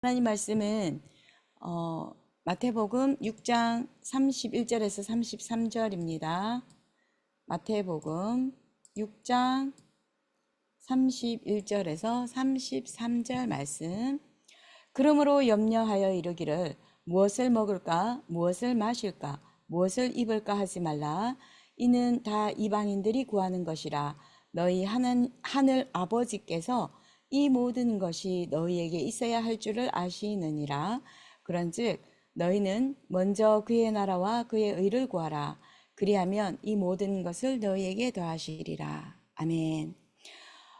하나님 말씀은 마태복음 6장 31절에서 33절입니다. 마태복음 6장 31절에서 33절 말씀. 그러므로 염려하여 이르기를 무엇을 먹을까 무엇을 마실까 무엇을 입을까 하지 말라. 이는 다 이방인들이 구하는 것이라. 너희 하늘 아버지께서 이 모든 것이 너희에게 있어야 할 줄을 아시느니라. 그런즉 너희는 먼저 그의 나라와 그의 의를 구하라. 그리하면 이 모든 것을 너희에게 더하시리라. 아멘.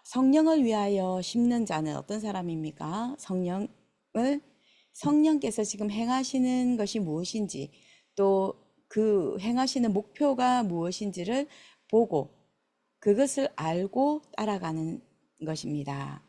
성령을 위하여 심는 자는 어떤 사람입니까? 성령께서 지금 행하시는 것이 무엇인지, 또 그 행하시는 목표가 무엇인지를 보고 그것을 알고 따라가는 것입니다.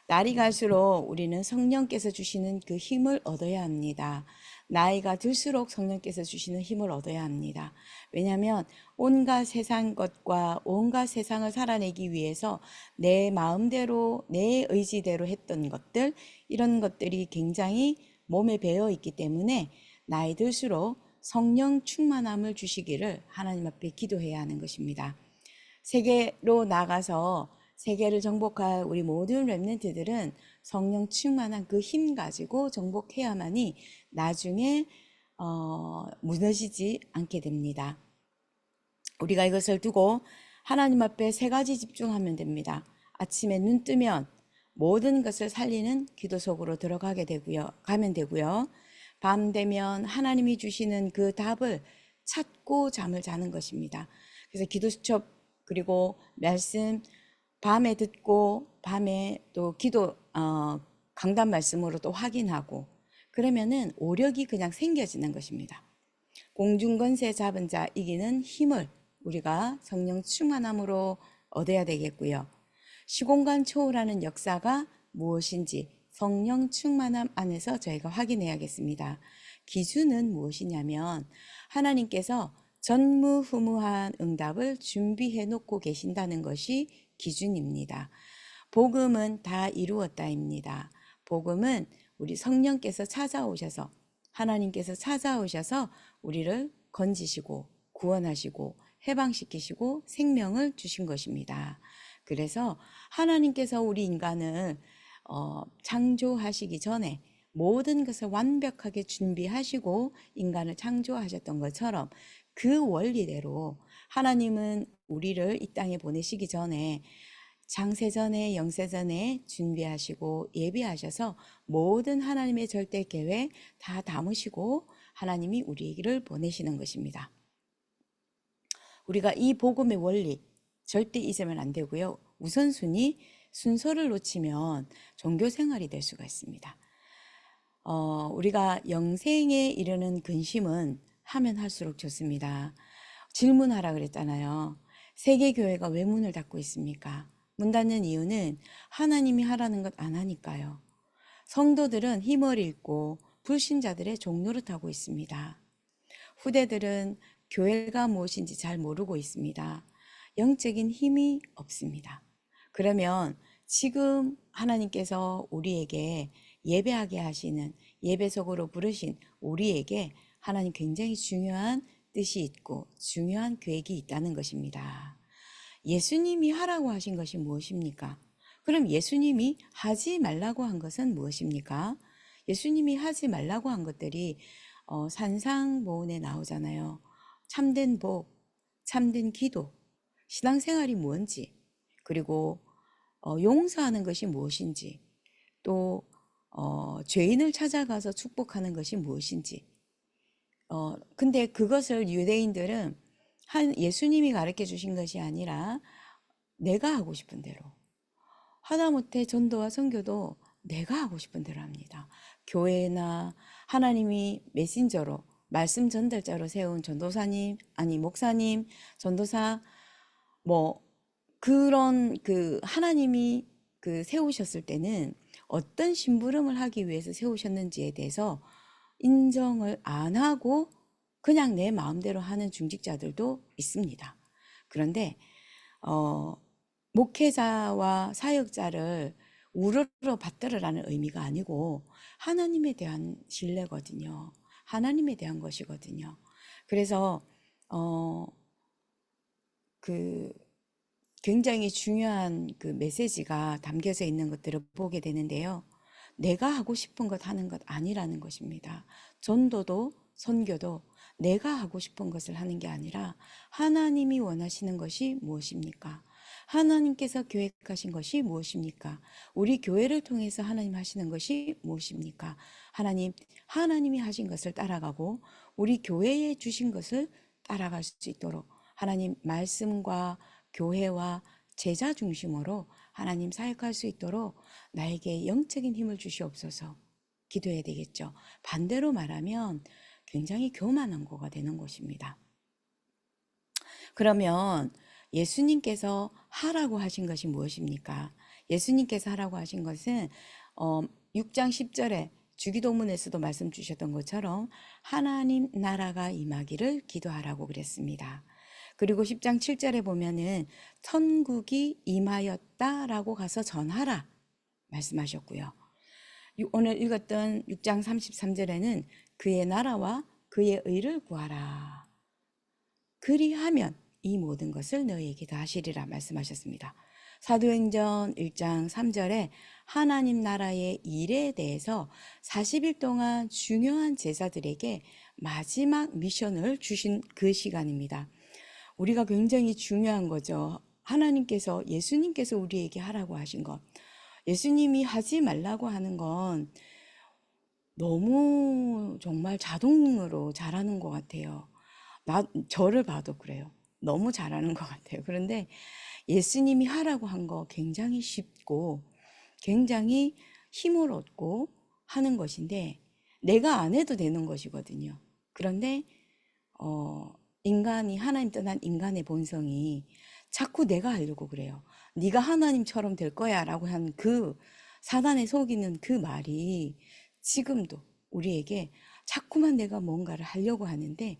날이 갈수록 우리는 성령께서 주시는 그 힘을 얻어야 합니다. 나이가 들수록 성령께서 주시는 힘을 얻어야 합니다. 왜냐하면 온갖 세상 것과 온갖 세상을 살아내기 위해서 내 마음대로 내 의지대로 했던 것들, 이런 것들이 굉장히 몸에 배어 있기 때문에 나이 들수록 성령 충만함을 주시기를 하나님 앞에 기도해야 하는 것입니다. 세계로 나가서 세계를 정복할 우리 모든 렘넌트들은 성령 충만한 그 힘 가지고 정복해야만이 나중에 무너지지 않게 됩니다. 우리가 이것을 두고 하나님 앞에 세 가지 집중하면 됩니다. 아침에 눈 뜨면 모든 것을 살리는 기도 속으로 가면 되고요. 밤 되면 하나님이 주시는 그 답을 찾고 잠을 자는 것입니다. 그래서 기도 수첩 그리고 말씀 밤에 듣고 밤에 또 기도 강단 말씀으로 또 확인하고, 그러면은 오력이 그냥 생겨지는 것입니다. 공중권세 잡은 자 이기는 힘을 우리가 성령 충만함으로 얻어야 되겠고요. 시공간 초월하는 역사가 무엇인지 성령 충만함 안에서 저희가 확인해야겠습니다. 기준은 무엇이냐면 하나님께서 전무후무한 응답을 준비해 놓고 계신다는 것이 기준입니다. 복음은 다 이루었다입니다. 복음은 우리 성령께서 찾아오셔서 하나님께서 찾아오셔서 우리를 건지시고 구원하시고 해방시키시고 생명을 주신 것입니다. 그래서 하나님께서 우리 인간을 창조하시기 전에 모든 것을 완벽하게 준비하시고 인간을 창조하셨던 것처럼 그 원리대로 하나님은 우리를 이 땅에 보내시기 전에 장세전에 영세전에 준비하시고 예비하셔서 모든 하나님의 절대 계획 다 담으시고 하나님이 우리를 보내시는 것입니다. 우리가 이 복음의 원리 절대 잊으면 안 되고요. 우선순위 순서를 놓치면 종교 생활이 될 수가 있습니다. 우리가 영생에 이르는 근심은 하면 할수록 좋습니다. 질문하라 그랬잖아요. 세계교회가 왜 문을 닫고 있습니까? 문 닫는 이유는 하나님이 하라는 것 안 하니까요. 성도들은 힘을 잃고 불신자들의 종노릇하고 있습니다. 후대들은 교회가 무엇인지 잘 모르고 있습니다. 영적인 힘이 없습니다. 그러면 지금 하나님께서 우리에게 예배하게 하시는 예배석으로 부르신 우리에게 하나님 굉장히 중요한 뜻이 있고 중요한 계획이 있다는 것입니다. 예수님이 하라고 하신 것이 무엇입니까? 그럼 예수님이 하지 말라고 한 것은 무엇입니까? 예수님이 하지 말라고 한 것들이 산상모훈에 나오잖아요. 참된 복, 참된 기도, 신앙생활이 뭔지, 그리고 용서하는 것이 무엇인지, 또 죄인을 찾아가서 축복하는 것이 무엇인지. 근데 그것을 유대인들은 예수님이 가르쳐 주신 것이 아니라 내가 하고 싶은 대로, 하다못해 전도와 선교도 내가 하고 싶은 대로 합니다. 교회나 하나님이 메신저로 말씀 전달자로 세운 전도사님, 아니 목사님, 전도사, 뭐 그런 하나님이 세우셨을 때는 어떤 심부름을 하기 위해서 세우셨는지에 대해서 인정을 안 하고 그냥 내 마음대로 하는 중직자들도 있습니다. 그런데 목회자와 사역자를 우러러 받들으라는 의미가 아니고 하나님에 대한 신뢰거든요. 하나님에 대한 것이거든요. 그래서 어, 그 굉장히 중요한 그 메시지가 담겨져 있는 것들을 보게 되는데요. 내가 하고 싶은 것 하는 것 아니라는 것입니다. 전도도 선교도 내가 하고 싶은 것을 하는 게 아니라 하나님이 원하시는 것이 무엇입니까? 하나님께서 계획하신 것이 무엇입니까? 우리 교회를 통해서 하나님 하시는 것이 무엇입니까? 하나님이 하신 것을 따라가고 우리 교회에 주신 것을 따라갈 수 있도록 하나님 말씀과 교회와 제자 중심으로 하나님 사역할 수 있도록 나에게 영적인 힘을 주시옵소서 기도해야 되겠죠. 반대로 말하면 굉장히 교만한 거가 되는 것입니다. 그러면 예수님께서 하라고 하신 것이 무엇입니까? 예수님께서 하라고 하신 것은 6장 10절에 주기도문에서도 말씀 주셨던 것처럼 하나님 나라가 임하기를 기도하라고 그랬습니다. 그리고 10장 7절에 보면은 천국이 임하였다라고 가서 전하라 말씀하셨고요. 오늘 읽었던 6장 33절에는 그의 나라와 그의 의를 구하라. 그리하면 이 모든 것을 너희에게 다 하시리라 말씀하셨습니다. 사도행전 1장 3절에 하나님 나라의 일에 대해서 40일 동안 중요한 제자들에게 마지막 미션을 주신 그 시간입니다. 우리가 굉장히 중요한 거죠. 예수님께서 우리에게 하라고 하신 것. 예수님이 하지 말라고 하는 건 너무 정말 자동으로 잘하는 것 같아요. 저를 봐도 그래요. 너무 잘하는 것 같아요. 그런데 예수님이 하라고 한 거 굉장히 쉽고 굉장히 힘을 얻고 하는 것인데 내가 안 해도 되는 것이거든요. 그런데 하나님 떠난 인간의 본성이 자꾸 내가 하려고 그래요. 네가 하나님처럼 될 거야 라고 한 그 사단에 속이는 그 말이 지금도 우리에게 자꾸만 내가 뭔가를 하려고 하는데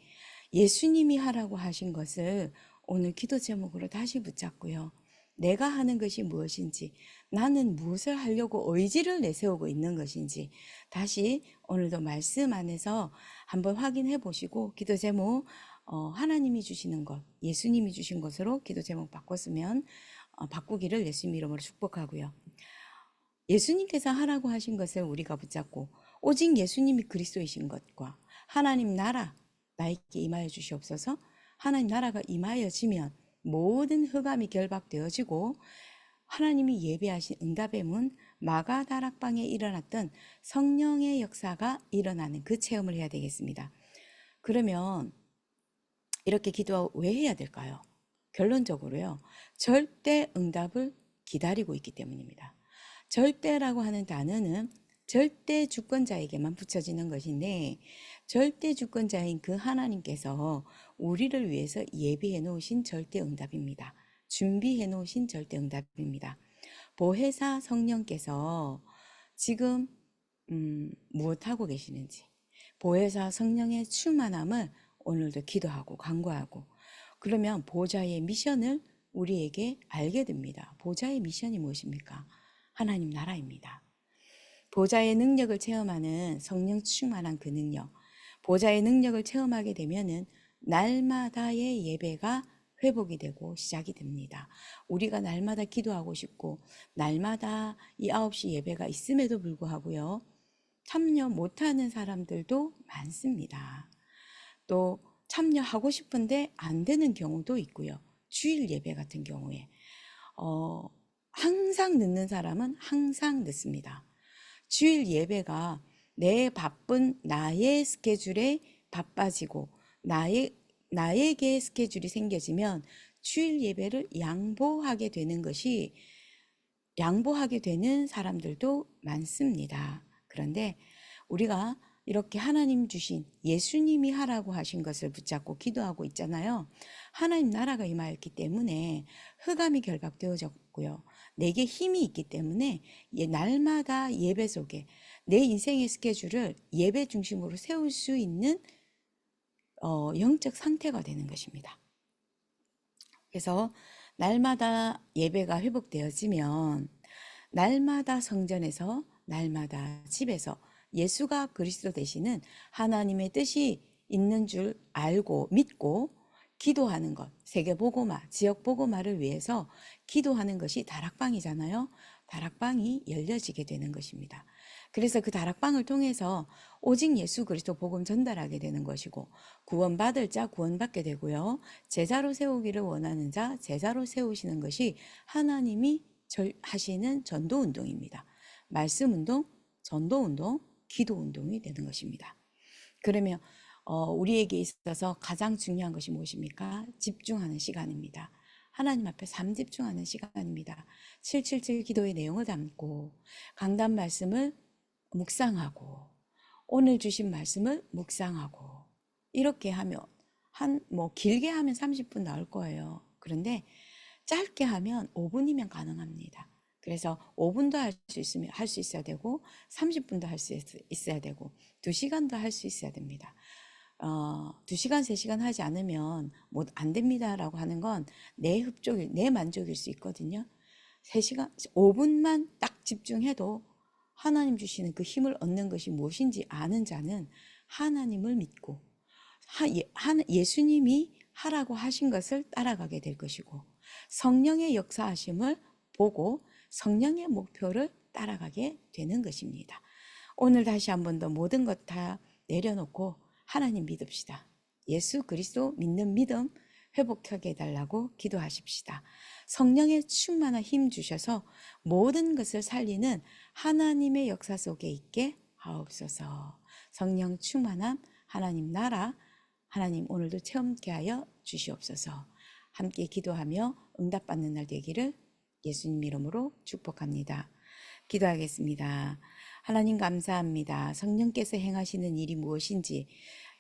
예수님이 하라고 하신 것을 오늘 기도 제목으로 다시 붙잡고요. 내가 하는 것이 무엇인지, 나는 무엇을 하려고 의지를 내세우고 있는 것인지 다시 오늘도 말씀 안에서 한번 확인해 보시고 기도 제목 하나님이 주시는 것, 예수님이 주신 것으로 기도 제목 바꿨으면 바꾸기를 예수님 이름으로 축복하고요. 예수님께서 하라고 하신 것을 우리가 붙잡고 오직 예수님이 그리스도이신 것과 하나님 나라 나에게 임하여 주시옵소서. 하나님 나라가 임하여지면 모든 흑암이 결박되어지고 하나님이 예배하신 응답의 문 마가다락방에 일어났던 성령의 역사가 일어나는 그 체험을 해야 되겠습니다. 그러면 이렇게 기도 왜 해야 될까요? 결론적으로요. 절대 응답을 기다리고 있기 때문입니다. 절대라고 하는 단어는 절대 주권자에게만 붙여지는 것인데 절대 주권자인 그 하나님께서 우리를 위해서 예비해 놓으신 절대 응답입니다. 준비해 놓으신 절대 응답입니다. 보혜사 성령께서 지금 무엇하고 계시는지 보혜사 성령의 충만함을 오늘도 기도하고 간구하고 그러면 보좌의 미션을 우리에게 알게 됩니다. 보좌의 미션이 무엇입니까? 하나님 나라입니다. 보좌의 능력을 체험하는 성령 충만한 그 능력, 보좌의 능력을 체험하게 되면은 날마다의 예배가 회복이 되고 시작이 됩니다. 우리가 날마다 기도하고 싶고 날마다 이 9시 예배가 있음에도 불구하고요. 참여 못하는 사람들도 많습니다. 또 참여하고 싶은데 안 되는 경우도 있고요. 주일 예배 같은 경우에 항상 늦는 사람은 항상 늦습니다. 주일 예배가 내 바쁜 나의 스케줄에 바빠지고 나에게 스케줄이 생겨지면 주일 예배를 양보하게 되는 사람들도 많습니다. 그런데 우리가 이렇게 하나님 주신 예수님이 하라고 하신 것을 붙잡고 기도하고 있잖아요. 하나님 나라가 임하였기 때문에 흑암이 결박되어졌고요. 내게 힘이 있기 때문에 날마다 예배 속에 내 인생의 스케줄을 예배 중심으로 세울 수 있는 영적 상태가 되는 것입니다. 그래서 날마다 예배가 회복되어지면 날마다 성전에서, 날마다 집에서 예수가 그리스도 되시는 하나님의 뜻이 있는 줄 알고 믿고 기도하는 것, 세계보고마, 지역보고마를 위해서 기도하는 것이 다락방이잖아요. 다락방이 열려지게 되는 것입니다. 그래서 그 다락방을 통해서 오직 예수 그리스도 복음 전달하게 되는 것이고, 구원받을 자 구원받게 되고요. 제자로 세우기를 원하는 자 제자로 세우시는 것이 하나님이 하시는 전도운동입니다. 말씀운동, 전도운동, 기도운동이 되는 것입니다. 그러면 우리에게 있어서 가장 중요한 것이 무엇입니까? 집중하는 시간입니다. 하나님 앞에 삼집중하는 시간입니다. 777 기도의 내용을 담고 강단 말씀을 묵상하고 오늘 주신 말씀을 묵상하고 이렇게 하면 길게 하면 30분 나올 거예요. 그런데 짧게 하면 5분이면 가능합니다. 그래서 5분도 할 수 있어야 되고 30분도 할 수 있어야 되고 2시간도 할 수 있어야 됩니다. 2시간, 3시간 하지 않으면 안 됩니다라고 하는 건 내 만족일 수 있거든요. 3시간, 5분만 딱 집중해도 하나님 주시는 그 힘을 얻는 것이 무엇인지 아는 자는 하나님을 믿고 예수님이 하라고 하신 것을 따라가게 될 것이고 성령의 역사하심을 보고 성령의 목표를 따라가게 되는 것입니다. 오늘 다시 한 번 더 모든 것 다 내려놓고 하나님 믿읍시다. 예수 그리스도 믿는 믿음 회복하게 해달라고 기도하십시다. 성령의 충만한 힘 주셔서 모든 것을 살리는 하나님의 역사 속에 있게 하옵소서. 성령 충만함 하나님 나라 하나님 오늘도 체험케 하여 주시옵소서. 함께 기도하며 응답받는 날 되기를 예수님 이름으로 축복합니다. 기도하겠습니다. 하나님 감사합니다. 성령께서 행하시는 일이 무엇인지,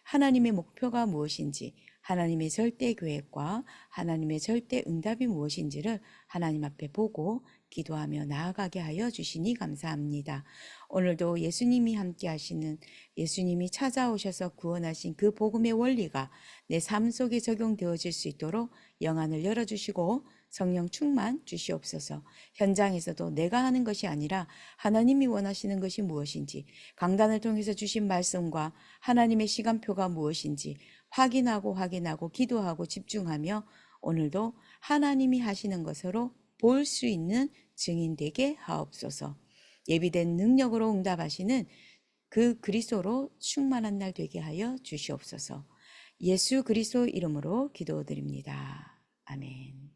하나님의 목표가 무엇인지, 하나님의 절대 계획과 하나님의 절대 응답이 무엇인지를 하나님 앞에 보고 기도하며 나아가게 하여 주시니 감사합니다. 오늘도 예수님이 함께 하시는 예수님이 찾아오셔서 구원하신 그 복음의 원리가 내 삶 속에 적용되어질 수 있도록 영안을 열어주시고 성령 충만 주시옵소서. 현장에서도 내가 하는 것이 아니라 하나님이 원하시는 것이 무엇인지, 강단을 통해서 주신 말씀과 하나님의 시간표가 무엇인지 확인하고 기도하고 집중하며 오늘도 하나님이 하시는 것으로 볼 수 있는 증인 되게 하옵소서. 예비된 능력으로 응답하시는 그 그리스도로 충만한 날 되게 하여 주시옵소서. 예수 그리스도 이름으로 기도드립니다. 아멘.